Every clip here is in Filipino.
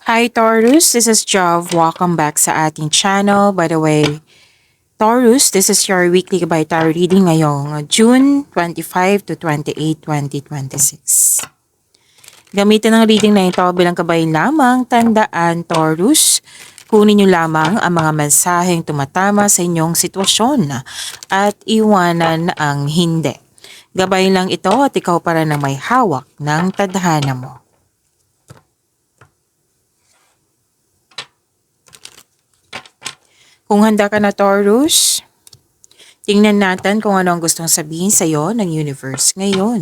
Hi Taurus, this is Jov. Welcome back sa ating channel. By the way, Taurus, this is your weekly by tarot reading ngayong June 25 to 28, 2026. Gamitin ang reading na ito bilang gabay lamang. Tandaan, Taurus, kunin niyo lamang ang mga mensaheng tumatama sa inyong sitwasyon at iwanan ang hindi. Gabay lang ito at ikaw para na may hawak ng tadhana mo. Kung handa ka na, Taurus, tingnan natin kung ano ang gustong sabihin sa iyo ng universe ngayon.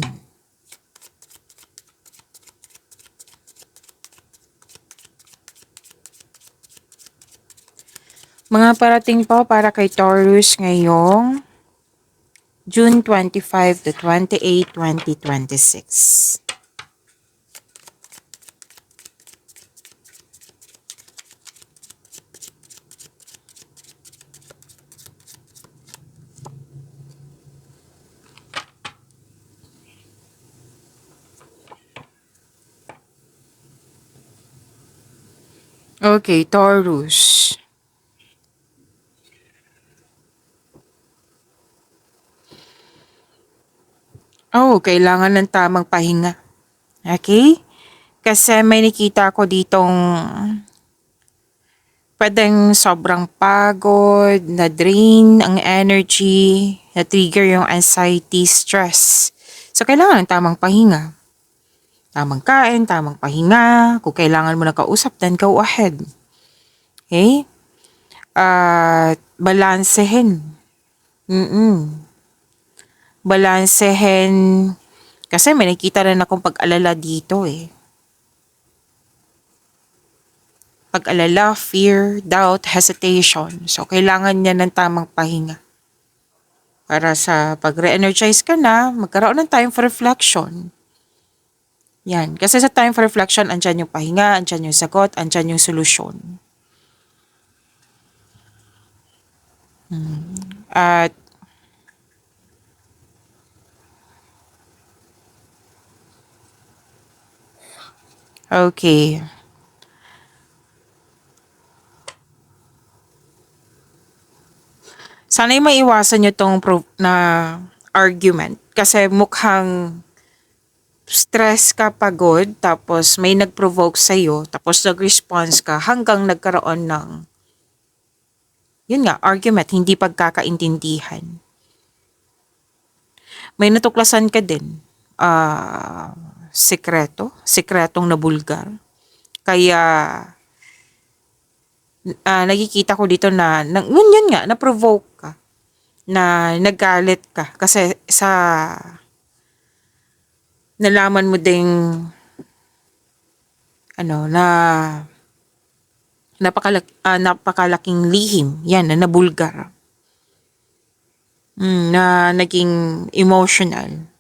Mga parating po para kay Taurus ngayong June 25 to 28, 2026. Okay, Taurus. Kailangan ng tamang pahinga. Okay? Kasi may nakita ko ditong pwedeng sobrang pagod, na-drain ang energy, na-trigger yung anxiety, stress. So, kailangan ng tamang pahinga. Tamang kain, tamang pahinga. Kung kailangan mo na kausap, then go ahead. Okay? At balansehin. Balansehin. Kasi may nakita rin akong pag-alala dito eh. Pag-alala, fear, doubt, hesitation. So, kailangan niya ng tamang pahinga. Para sa pag-re-energize ka na, magkaroon ng time for reflection. Yan. Kasi sa time for reflection, andyan yung pahinga, andyan yung sagot, andyan yung solusyon. At okay. Sana'y maiwasan nyo tong na argument. Kasi mukhang stress ka, pagod, tapos may nag-provoke sa'yo, tapos nag-response ka hanggang nagkaroon ng, yun nga, argument, hindi pagkakaintindihan. May natuklasan ka din, sikretong nabulgar. Kaya, nakikita ko dito na, yun nga, na-provoke ka, na nagalit ka, kasi sa nalaman mo ding na napakalaking lihim yan na nabulgar, na naging emotional.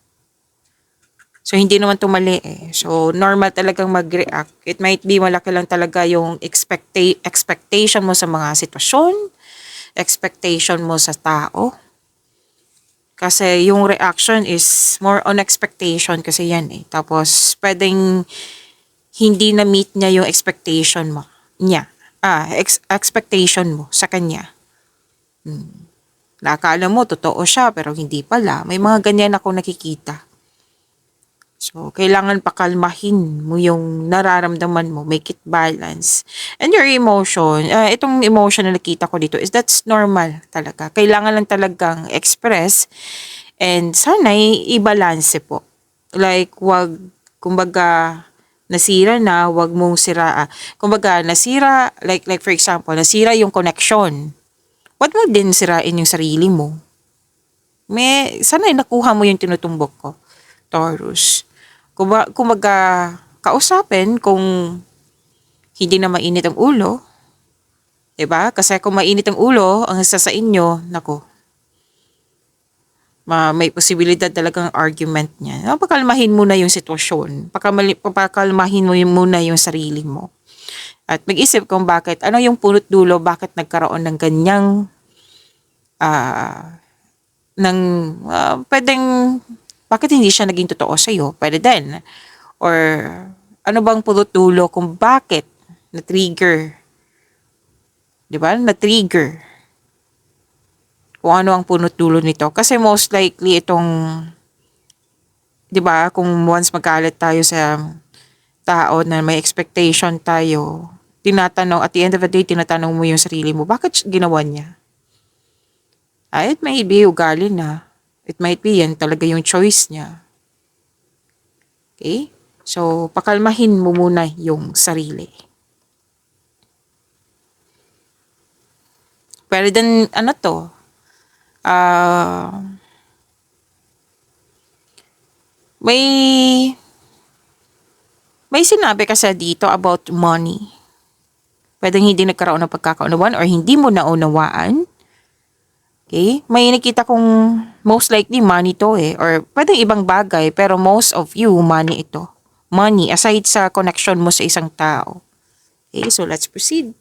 So hindi naman to mali eh. So normal talagang mag-react. It might be malaki lang talaga yung expectation mo sa mga sitwasyon, expectation mo sa tao. Kasi yung reaction is more on expectation kasi yan eh. Tapos pwedeng hindi na meet niya yung expectation mo niya. Expectation mo sa kanya. Nakakala mo totoo siya pero hindi pala. May mga ganyan ako nakikita. So, kailangan pakalmahin mo yung nararamdaman mo. Make it balance. And your emotion, itong emotion na nakita ko dito is that's normal talaga. Kailangan lang talagang express and sana'y i-balance po. Like, kumbaga, nasira na, wag mong sira. Kumbaga, nasira, like for example, nasira yung connection. Wag mo din sirain yung sarili mo. Sana'y nakuha mo yung tinutumbok ko, Taurus. Kumbaga, kausapin kung hindi na mainit ang ulo. Diba? Kasi kung mainit ang ulo, ang isa sa inyo, nako, may posibilidad talagang argument niya. Pakalmahin mo na yung sitwasyon. Pakalmahin mo muna yung sarili mo. At mag-isip kung bakit, ano yung punot dulo, bakit nagkaroon ng ganyang, pwedeng, bakit hindi siya naging totoo sa'yo? Pwede din. Or ano bang punot dulo kung bakit Na-trigger. 'Di ba? Na-trigger. Kung ano ang punot dulo nito. Kasi most likely itong, 'di ba, kung once magkalat tayo sa tao na may expectation tayo, tinatanong, at the end of the day, tinatanong mo yung sarili mo, bakit ginawa niya? It may be ugali na. It might be yan talaga yung choice niya. Okay? So, pakalmahin mo muna yung sarili. Pero then, ano to? May may sinabi kasi dito about money. Pwedeng hindi nagkaroon ng pagkakaunawaan or hindi mo naunawaan. Okay? May nakita kong most likely money to or pwedeng ibang bagay, pero most of you, money ito. Money, aside sa connection mo sa isang tao. Okay, so let's proceed.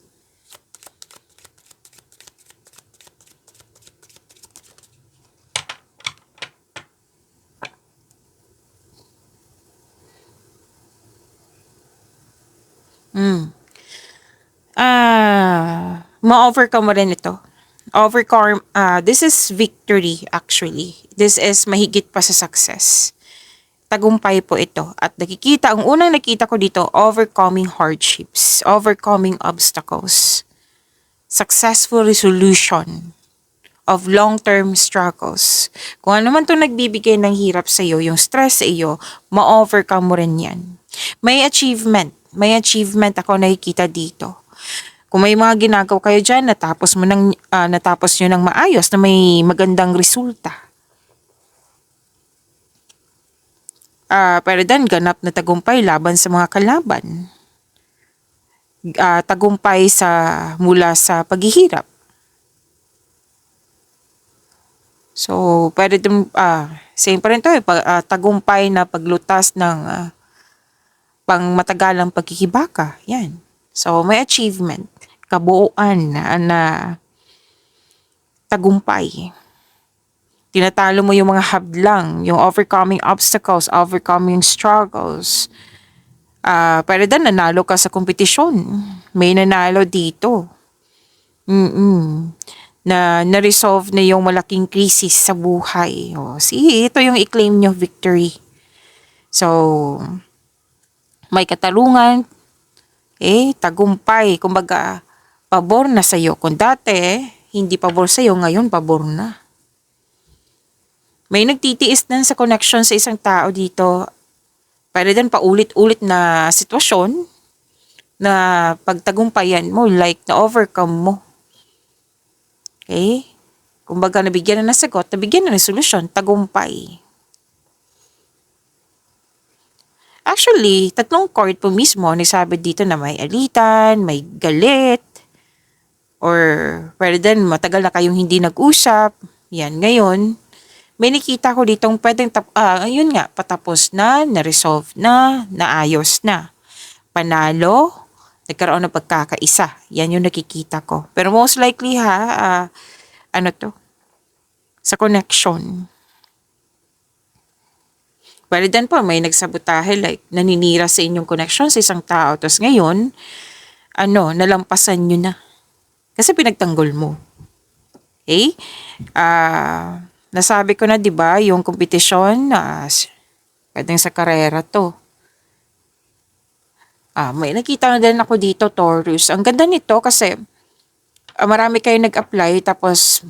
Ma-overcome mo rin ito. Overcome, this is victory actually. This is mahigit pa sa success. Tagumpay po ito. At nakikita, ang unang nakita ko dito, overcoming hardships, overcoming obstacles, successful resolution of long-term struggles. Kung ano man itong nagbibigay ng hirap sa iyo, yung stress sa iyo, ma-overcome mo rin yan. May achievement ako nakikita dito. Kung may mga ginagawa kayo dyan, natapos nyo ng maayos na may magandang resulta. Pero then, ganap na tagumpay laban sa mga kalaban. Tagumpay mula sa paghihirap. So, pwede din, same pa rin to tagumpay na paglutas ng pang matagalang pagkikibaka. Yan. So, may achievement. Kabuuan na tagumpay. Tinatalo mo yung mga hadlang, yung overcoming obstacles, overcoming struggles. Pero then, nanalo ka sa kompetisyon. May nanalo dito. Na-resolve na yung malaking krisis sa buhay. See, ito yung i-claim nyo victory. So, may katarungan, tagumpay. Kumbaga, pabor na sa'yo. Kung dati, hindi pabor sa'yo, ngayon pabor na. May nagtitiis din sa connection sa isang tao dito. Pero din paulit-ulit na sitwasyon na pagtagumpayan mo, like na-overcome mo. Okay? Kumbaga, nabigyan na ng sagot, nabigyan na ng solusyon, tagumpay. Actually, 3 chord po mismo, nasabi dito na may alitan, may galit, or pwede din matagal na kayong hindi nag-usap. Yan, ngayon, may nakita ko ditong pwedeng, yun nga, patapos na, na-resolve na, naayos na. Panalo, nagkaroon ng pagkakaisa. Yan yung nakikita ko. Pero most likely sa connection. Pwede din po, may nagsabotahe, like, naninira sa inyong connection sa isang tao. Tapos ngayon, nalampasan nyo na. Kasi pinagtanggol mo. Okay? Nasabi ko na, di ba, yung kompetisyon, pwedeng sa karera to. May nakita na din ako dito, Taurus. Ang ganda nito kasi marami kayo nag-apply, tapos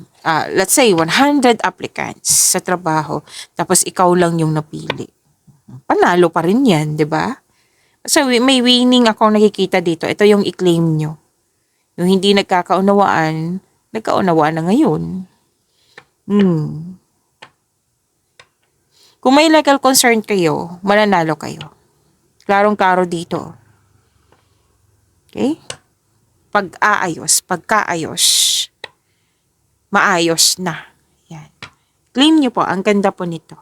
let's say 100 applicants sa trabaho, tapos ikaw lang yung napili. Panalo pa rin yan, di ba? So may winning akong nakikita dito. Ito yung i-claim nyo. Yung hindi nagkakaunawaan na ngayon. Kung may legal concern kayo, mananalo kayo. Klarong-klaro dito. Okay? Pagkaayos, maayos na. Yan. Claim nyo po, ang ganda po nito.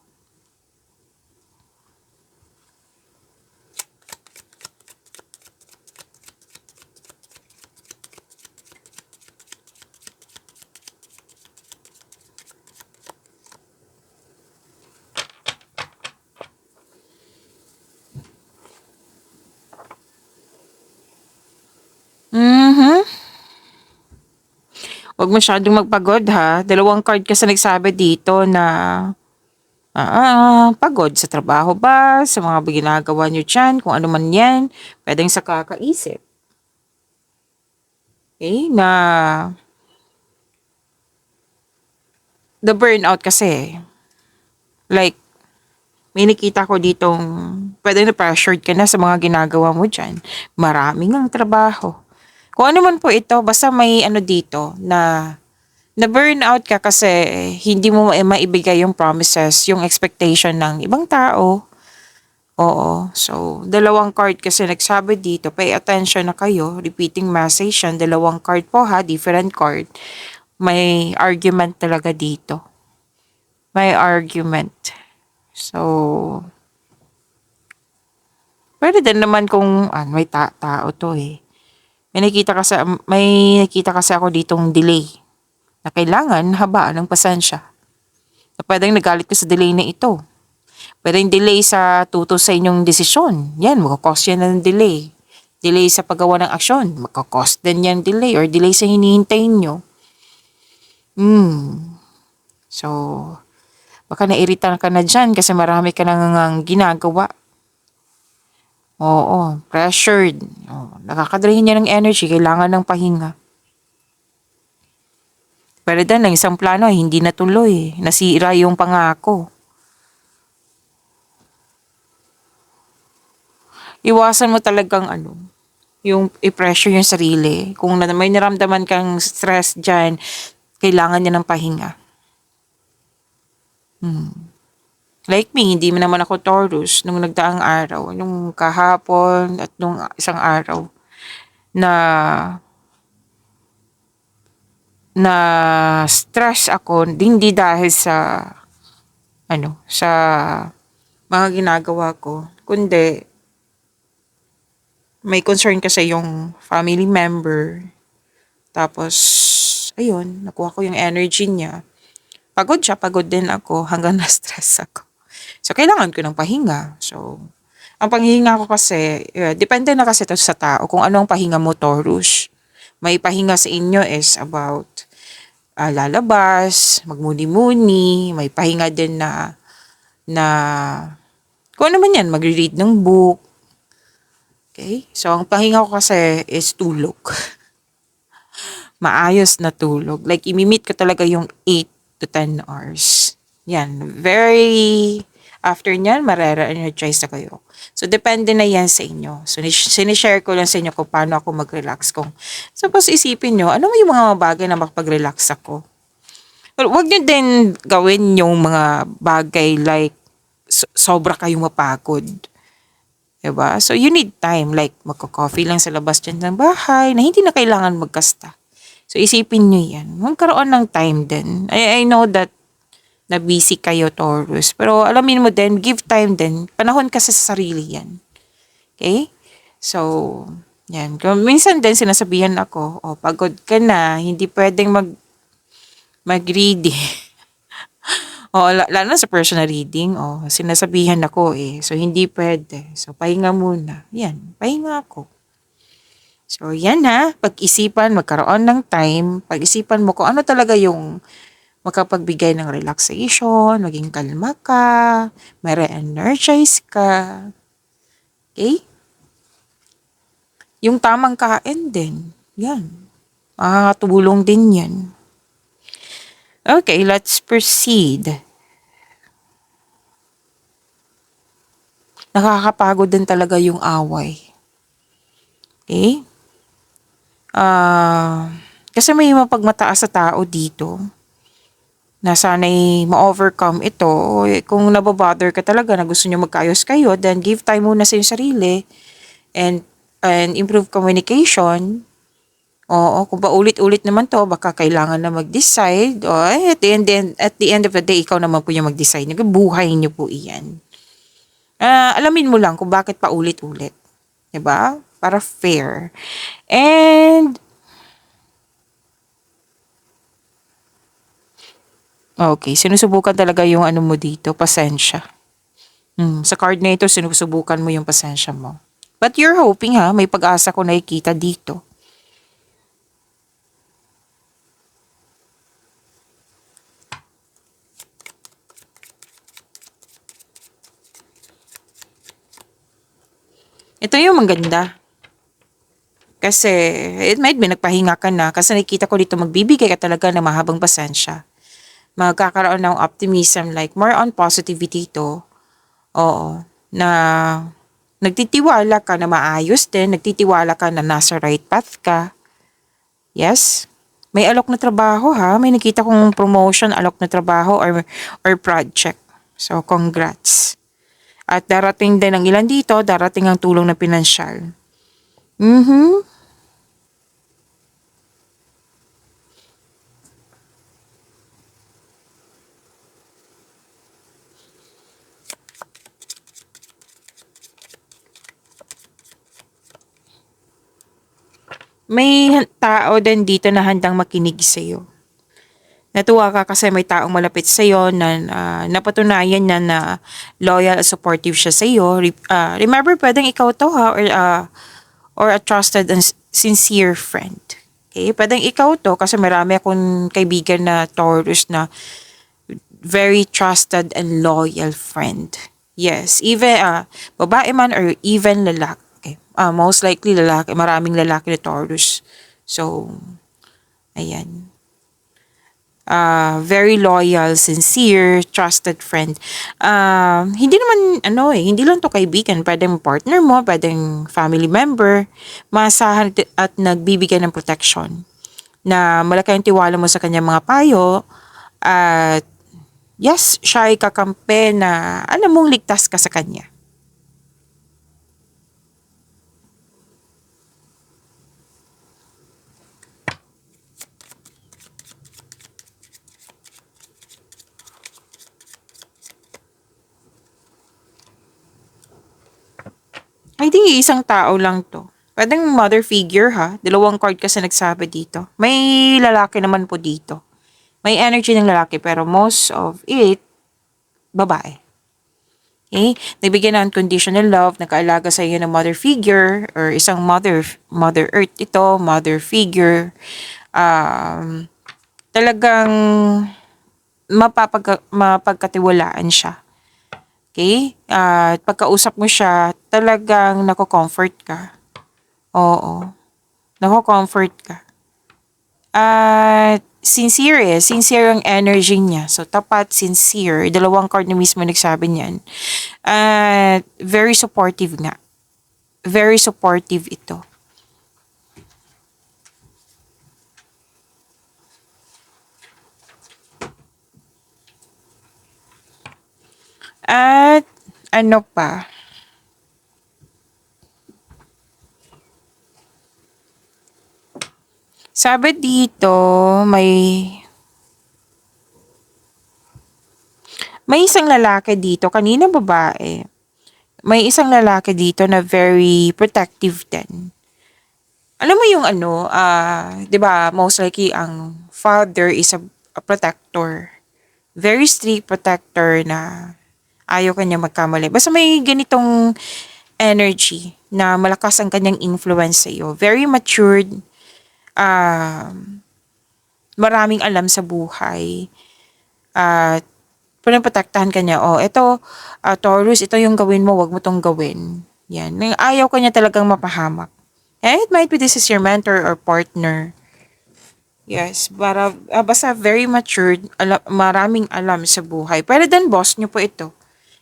Huwag masyadong magpagod ha. Dalawang card kasi nagsabi dito na pagod sa trabaho ba, sa mga ginagawa nyo dyan, kung ano man yan, pwedeng sa kakaisip. Okay? Na the burnout kasi, like, may nakita ko ditong pwede na pressured ka na sa mga ginagawa mo dyan. Maraming ang trabaho. Kung ano man po ito, basta may ano dito na burnout ka kasi hindi mo maibigay yung promises, yung expectation ng ibang tao. Oo. So, dalawang card kasi nagsabi dito, pay attention na kayo. Repeating message yan. Dalawang card po ha, different card. May argument talaga dito. May argument. So, pwede din naman kung may tao to eh. May nakita kasi ako ditong delay na kailangan habaan ng pasensya. Na pwedeng nagalit ka sa delay na ito. Pwedeng delay sa tuto sa inyong desisyon. Yan, magkakos yan ng delay. Delay sa paggawa ng aksyon. Magkakos din yan delay or delay sa hinihintay nyo. So, baka nairitan ka na dyan kasi marami ka nang ginagawa. Oo, pressured. Nakakadrain niya ng energy, kailangan ng pahinga. Pero din, ang isang plano ay hindi natuloy. Nasira yung pangako. Iwasan mo talagang yung i-pressure yung sarili. Kung may naramdaman kang stress dyan, kailangan niya ng pahinga. Like me, hindi naman ako Taurus nung nagdaang araw, nung kahapon at nung isang araw na na stress ako, hindi dahil sa sa mga ginagawa ko, kundi may concern kasi yung family member. Tapos, ayun, nakuha ko yung energy niya. Pagod siya, pagod din ako hanggang na-stress ako. So, kailangan ko ng pahinga. So, ang panghihinga ko kasi, depende na kasi to sa tao kung ano ang pahinga mo, Taurus. May pahinga sa inyo is about lalabas, magmuni-muni, may pahinga din na kung ano man yan, magre-read ng book. Okay? So, ang pahinga ko kasi is tulog. Maayos na tulog. Like, imimit ko talaga yung 8 to 10 hours. Yan. After nyan, marere-energize na kayo. So, depende na yan sa inyo. So, sinishare ko lang sa inyo kung paano ako mag-relax. Suppose isipin nyo, ano yung mga bagay na makapag-relax ako? Well, huwag nyo din gawin yung mga bagay like sobra kayong mapagod. Diba? So, you need time. Like, magka-coffee lang sa labas dyan ng bahay na hindi na kailangan magkasta. So, isipin nyo yan. Magkaroon ng time din. I know that na busy kayo, Taurus. Pero alamin mo din, give time din. Panahon kasi sa sarili yan. Okay? So, yan. Minsan din sinasabihan ako, pagod ka na, hindi pwedeng mag-reading. Lalo na sa personal reading, sinasabihan ako So, hindi pwede. So, pahinga muna. Yan, pahinga ako. So, yan ha. Pag-isipan, magkaroon ng time. Pag-isipan mo kung ano talaga yung makapagbigay ng relaxation, maging kalma ka, may re-energize ka. Okay? Yung tamang kain din. Yan. Makakatulong din yan. Okay, let's proceed. Nakakapagod din talaga yung away. Okay? Kasi may mapagmataas sa tao dito na sana'y ma-overcome ito. Kung nababother ka talaga na gusto nyo magkaayos kayo, then give time muna sa iyong sarili and improve communication. Kung paulit-ulit naman to, baka kailangan na mag-decide. At the end of the day, ikaw naman po yung mag-decide. Buhay niyo po iyan. Alamin mo lang kung bakit paulit-ulit. Diba? Para fair. And okay, sinusubukan talaga yung mo dito, pasensya. Sa card na ito, sinusubukan mo yung pasensya mo. But you're hoping may pag-asa ko nakikita dito. Ito yung maganda. Kasi it might be nagpahinga ka na kasi nakikita ko dito magbibigay ka talaga ng mahabang pasensya. Magkakaroon ng optimism like more on positivity to. Oo. Na nagtitiwala ka na maayos din, nagtitiwala ka na nasa right path ka. Yes? May alok na trabaho ha. May nakita kong promotion, alok na trabaho or project. So, congrats. At darating din ang ilan dito, darating ang tulong na pinansyal. Mhm. May tao din dito na handang makinig sa'yo. Natuwa ka kasi may taong malapit sa'yo na napatunayan niya na loyal at supportive siya sa'yo. Remember, pwedeng ikaw to ha, or a trusted and sincere friend. Okay? Pwedeng ikaw to kasi marami akong kaibigan na Taurus na very trusted and loyal friend. Yes, even babae man or even lalaki. Okay. Most likely lalaki, maraming lalaki na Taurus. So, ayan. Very loyal, sincere, trusted friend. Hindi naman, hindi lang to kaibigan. Pwedeng partner mo, pwedeng family member. Maasahan at nagbibigay ng protection. Na malaki ang tiwala mo sa kanyang mga payo. At yes, siya ay kakampi na alam mong ligtas ka sa kanya. I think isang tao lang to. Pwedeng mother figure ha. Dalawang card kasi nagsabi dito. May lalaki naman po dito. May energy ng lalaki pero most of it, babae. Okay? Nagbigyan ng unconditional love, nakaalaga sa iyo ng mother figure or isang mother earth ito, mother figure. Um, Talagang mapagkatiwalaan siya. Okay? At pagkausap mo siya, talagang nako-comfort ka. Oo. Nako-comfort ka. At sincere ang energy niya. So, tapat, sincere. Dalawang card na mismo nagsabi niyan. At very supportive nga. Very supportive ito. At ano pa? Sabi dito, may isang lalaki dito, kanina babae. May isang lalaki dito na very protective din. Alam mo yung 'di ba, most likely ang father is a protector. Very strict protector na ayaw kanya magkamali. Basta may ganitong energy na malakas ang kanyang influence sa iyo. Very matured, um, maraming alam sa buhay. At pinaprotektahan ka niya. Oh, ito, Taurus, ito yung gawin mo, wag mo tong gawin. Yan. Ayaw ka niya talagang mapahamak. And it might be this is your mentor or partner. Yes, basta very matured, maraming alam sa buhay. Pero then boss niyo po ito.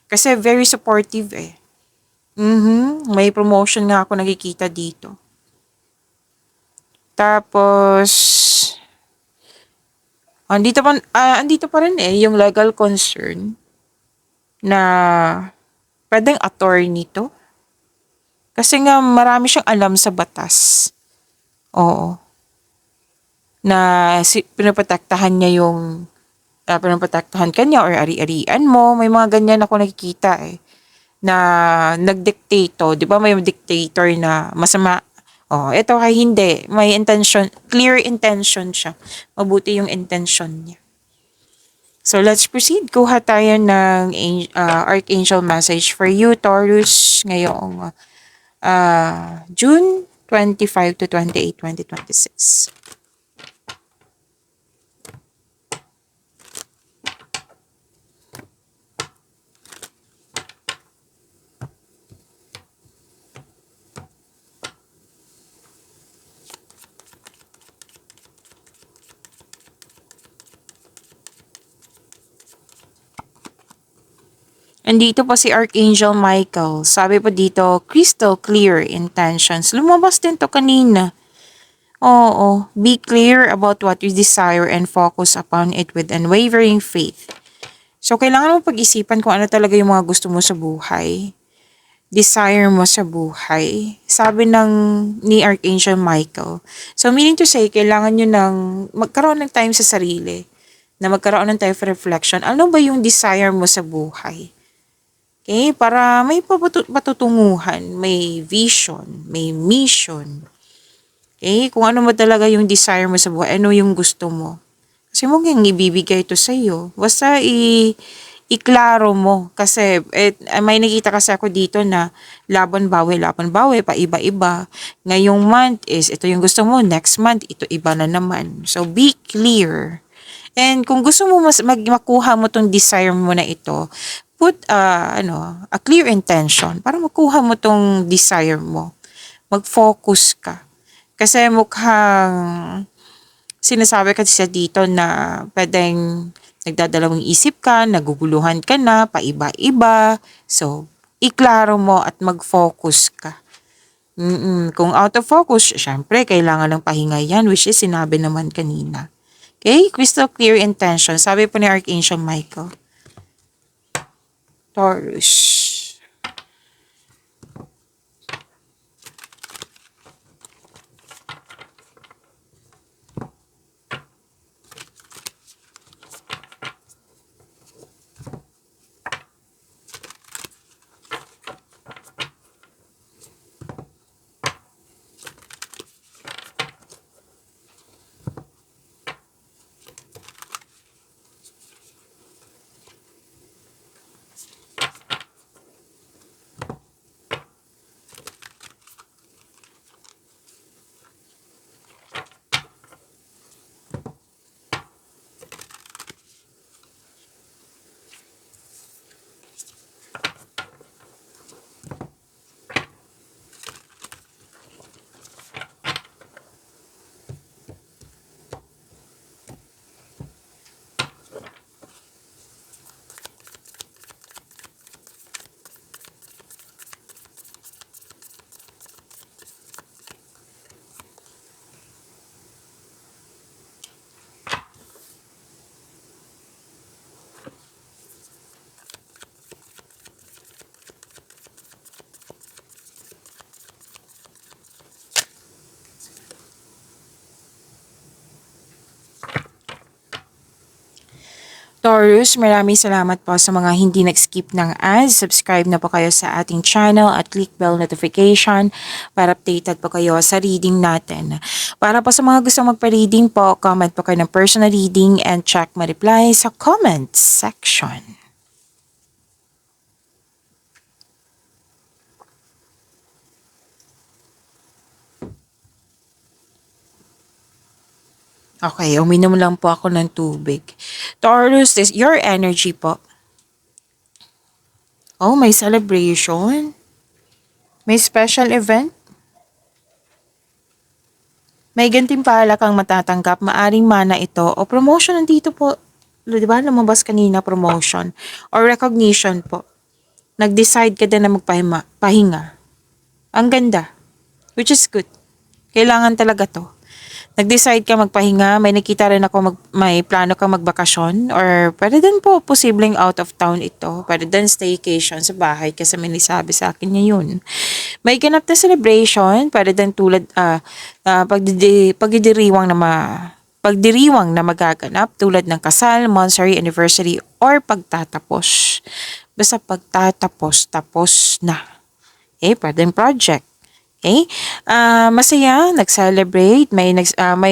Kasi very supportive eh. May promotion nga ako nakikita dito. Tapos, andito pa rin eh, yung legal concern na pwedeng attorney to. Kasi nga marami siyang alam sa batas. Oo. Na pinoprotektahan niya yung pinoprotektahan ka niya or ari-arian mo. May mga ganyan ako nakikita eh. Na nag-dictate to. Di ba may dictator na masama. Oh, ito kay hindi. May intention, clear intention siya. Mabuti yung intention niya. So let's proceed. Kuha tayo ng Archangel message for you, Taurus, ngayong June 25 to 28, 2026. Andito pa si Archangel Michael. Sabi pa dito, crystal clear intentions. Lumabas din to kanina. Oo, be clear about what you desire and focus upon it with unwavering faith. So, kailangan mo pag-isipan kung ano talaga yung mga gusto mo sa buhay. Desire mo sa buhay. Sabi ni Archangel Michael. So, meaning to say, kailangan nyo magkaroon ng time sa sarili. Na magkaroon ng time for reflection. Ano ba yung desire mo sa buhay? Okay? Para may patutunguhan, may vision, may mission. Okay? Kung ano mo talaga yung desire mo sa buhay, ano yung gusto mo. Kasi mo kang ibibigay ito sa iyo. Basta iklaro mo. Kasi may nakita kasi ako dito na laban bawi, pa iba-iba. Ngayong month is ito yung gusto mo. Next month, ito iba na naman. So, be clear. And kung gusto mo makuha mo tong desire mo na ito, put a clear intention para makuha mo tong desire mo. Mag-focus ka. Kasi mukhang sinasabi kasi sa dito na pwedeng nagdadalawang isip ka, naguguluhan ka na, paiba-iba. So, iklaro mo at mag-focus ka. Kung out of focus, syempre, kailangan ng pahinga yan, which is sinabi naman kanina. Okay? Crystal clear intention. Sabi po ni Archangel Michael. Taurus. Taurus, maraming salamat po sa mga hindi nag-skip ng ads. Subscribe na po kayo sa ating channel at click bell notification para updated po kayo sa reading natin. Para po sa mga gusto magpa-reading po, comment po kayo ng personal reading and check my reply sa comment section. Okay, uminom lang po ako ng tubig. Taurus, this your energy po. Oh, may celebration? May special event? May gantimpala kang matatanggap, maaring mana ito o promotion nandito po. Di ba lumabas kanina promotion or recognition po. Nag-decide ka din na magpahinga. Ang ganda. Which is good. Kailangan talaga to. Nag-decide ka magpahinga, may nakita rin ako may plano ka magbakasyon or pwede din po posibleng out of town ito. Pwede din staycation sa bahay kasi may nasabi sa akin niya yun. May ganap na celebration, pwede din tulad pagdiriwang na magaganap tulad ng kasal, monthsary, anniversary or pagtatapos. Basta pagtatapos, tapos na. Okay, pwedeng project. Okay? Masaya, nag-celebrate, may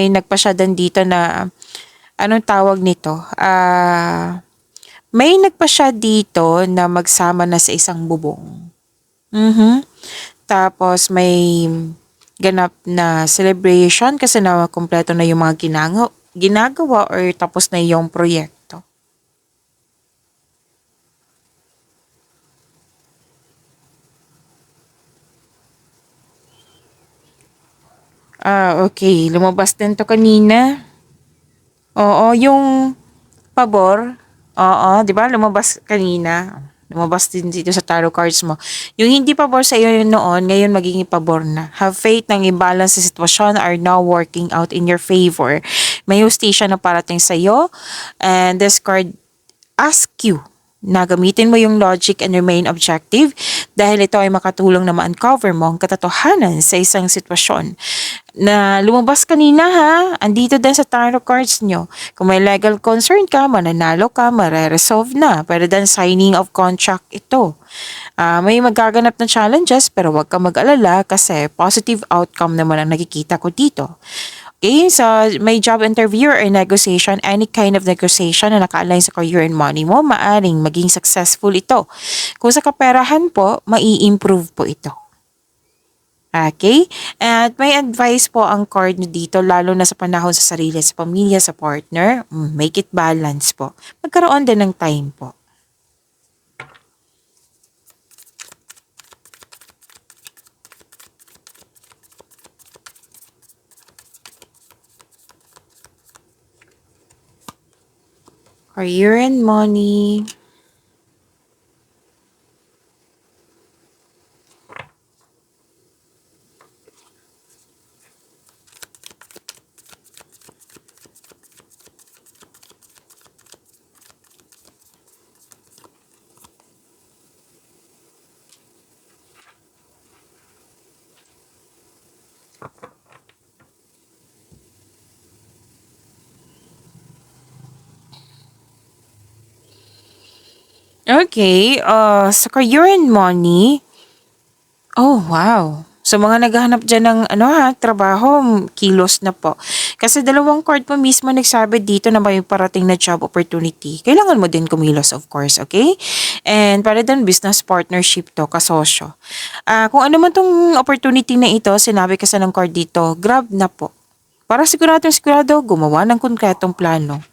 nagpa-siya din dito na, anong tawag nito? May nagpa-siya dito na magsama na sa isang bubong. Tapos may ganap na celebration kasi na kompleto na yung mga ginagawa or tapos na yung proyekto. Okay. Lumabas din to kanina. Oo, yung pabor. Oo, di ba? Lumabas kanina. Lumabas din dito sa tarot cards mo. Yung hindi pabor sa iyo yun noon, ngayon magiging pabor na. Have faith ng imbalance sa sitwasyon are now working out in your favor. May hustisya na parating sa iyo. And this card ask you na gamitin mo yung logic and remain objective dahil ito ay makatulong na ma-uncover mo ang katotohanan sa isang sitwasyon na lumabas kanina ha, andito din sa tarot cards nyo. Kung may legal concern ka, mananalo ka, mare-resolve na. Pero then signing of contract ito. May magaganap na challenges pero wag ka mag-alala kasi positive outcome naman ang nakikita ko dito. Okay, so may job interview or negotiation, any kind of negotiation na naka-align sa career and money mo, maaring maging successful ito. Kung sa kaperahan po, mai-improve po ito. Okay? At may advice po ang card nyo dito, lalo na sa panahon sa sarili, sa pamilya, sa partner. Make it balance po. Magkaroon din ng time po. Career and money. Okay, sa career and money, oh wow. So mga naghahanap dyan ng trabaho, kilos na po. Kasi dalawang card po mismo nagsabi dito na may parating na job opportunity. Kailangan mo din kumilos of course, okay? And para din business partnership to, kasosyo. Kung ano man tong opportunity na ito, sinabi kasi ng card dito, grab na po. Para sigurado, gumawa ng konkretong plano.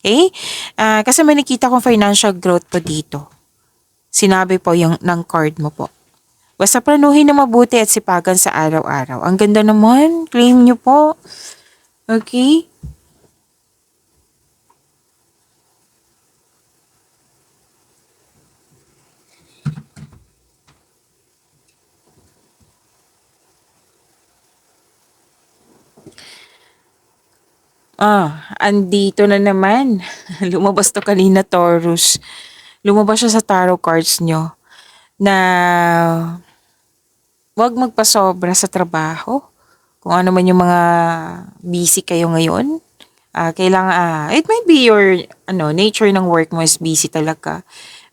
Okay? Kasi may nakita kong financial growth po dito. Sinabi po yung ng card mo po. Basta planuhin na mabuti at sipagan sa araw-araw. Ang ganda naman. Claim nyo po. Okay? Andito na naman. Lumabas to kanina, Taurus. Lumabas siya sa tarot cards nyo na wag magpasobra sa trabaho. Kung ano man yung mga busy kayo ngayon. Kailangan, it might be your nature ng work mo is busy talaga.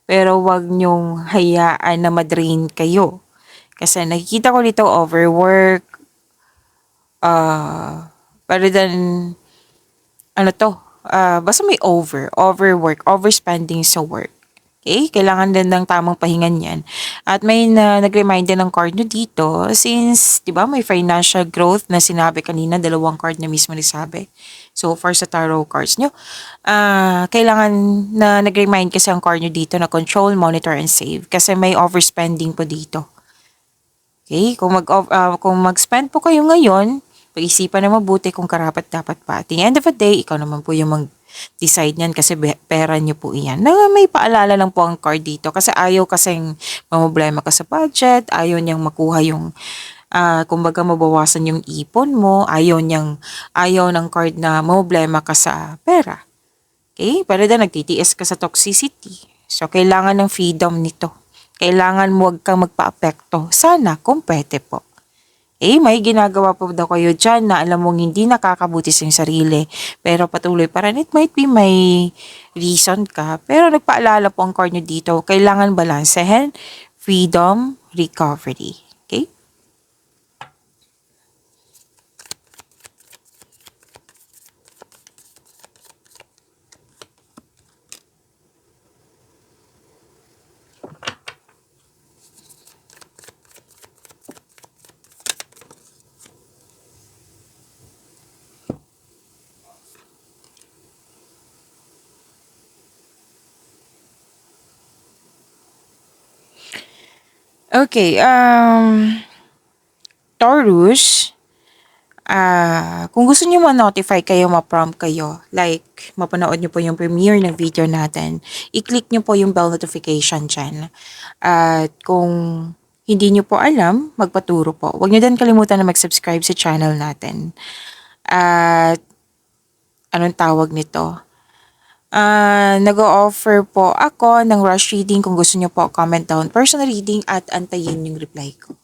Pero wag nyong hayaan na madrain kayo. Kasi nakikita ko dito overwork, rather than, basta may overwork, overspending sa work. Okay? Kailangan din ng tamang pahingan yan. At may nag-remind din ng card nyo dito since, di ba, may financial growth na sinabi kanina, dalawang card na mismo nagsabi. So far sa tarot cards nyo, kailangan na nag-remind kasi ang card nyo dito na control, monitor, and save. Kasi may overspending po dito. Okay? Kung mag-spend po kayo ngayon, pag-isipan na mabuti kung karapat dapat pa. At the end of the day, ikaw naman po yung mag-decide niyan kasi pera niyo po iyan. Na may paalala lang po ang card dito kasi ayaw kasing mamblema ka sa budget, ayaw niyang makuha yung kumbaga mabawasan yung ipon mo, ayaw ng card na mamblema ka sa pera. Okay? Pero nagtitiis ka sa toxicity. So, kailangan ng freedom nito. Kailangan mo wag kang magpa-apekto. Sana kung pwede po. May ginagawa po daw kayo dyan na alam mong hindi nakakabuti sa sarili. Pero patuloy pa rin. It might be may reason ka. Pero nagpaalala po ang card nyo dito. Kailangan balansehin. Freedom, recovery. Okay? Okay, Taurus, Kung gusto niyo ma-notify kayo, ma-prompt kayo, like mapanood niyo po yung premiere ng video natin, i-click niyo po yung bell notification dyan. At kung hindi niyo po alam, magpaturo po. Huwag niyo din kalimutan na mag-subscribe sa channel natin. At anong tawag nito? Nag-o-offer po ako ng rush reading. Kung gusto niyo po, comment down personal reading at antayin yung reply ko.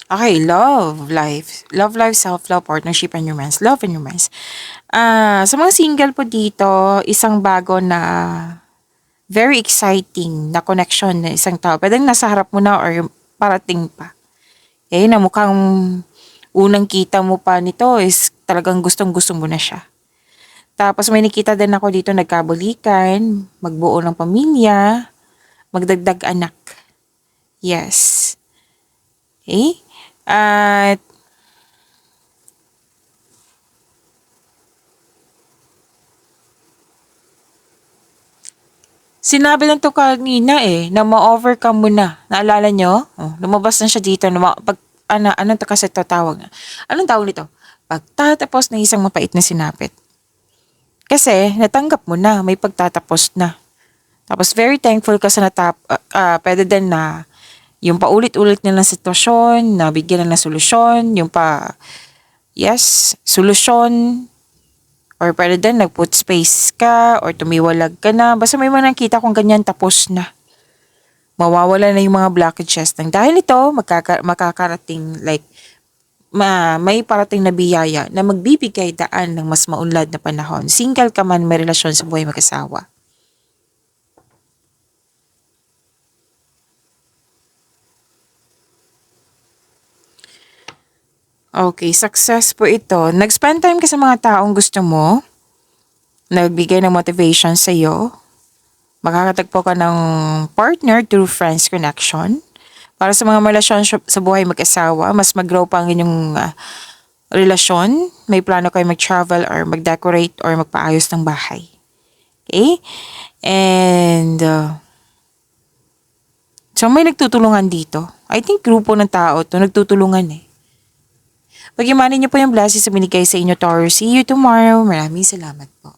Okay, love life. Love life, self-love, partnership, and romance. Love and romance. Sa mga single po dito, isang bago na very exciting na connection ng isang tao. Pwedeng nasa harap mo na or parating pa. Na mukhang unang kita mo pa nito is talagang gustong-gusto mo na siya. Tapos may nakita din ako dito nagkabalikan, magbuo ng pamilya, magdagdag anak. Yes. Okay? At sinabi lang to kanina na ma-overcome mo na. Naalala nyo? Lumabas na siya dito. Anong to kasi tawag na? Anong tawag nito? Pagtatapos ng isang mapait na sinapit. Kasi natanggap mo na, may pagtatapos na. Tapos very thankful ka sa pwede din na yung paulit-ulit nilang sitwasyon, nabigyan na ng solusyon, solusyon, or pwede din nag-put space ka, or tumiwalag ka na, basta may mga nakita kung ganyan, tapos na. Mawawala na yung mga blockages. Dahil ito, makakarating, may parating na biyaya na magbibigay daan ng mas maunlad na panahon. Single ka man, may relasyon sa buhay mag-asawa. Okay, success po ito. Nag-spend time ka sa mga taong gusto mo, nagbigay ng motivation sa iyo, makakatagpo ka ng partner through friends connection. Para sa mga relasyon sa buhay mag-asawa, mas mag-grow pa ang inyong relasyon. May plano kayo mag-travel or mag-decorate or magpaayos ng bahay. Okay? And so may nagtutulungan dito. I think grupo ng tao to nagtutulungan. Pag-imanin niyo po yung blessings sa binigay sa inyo, Taurus. See you tomorrow. Maraming salamat po.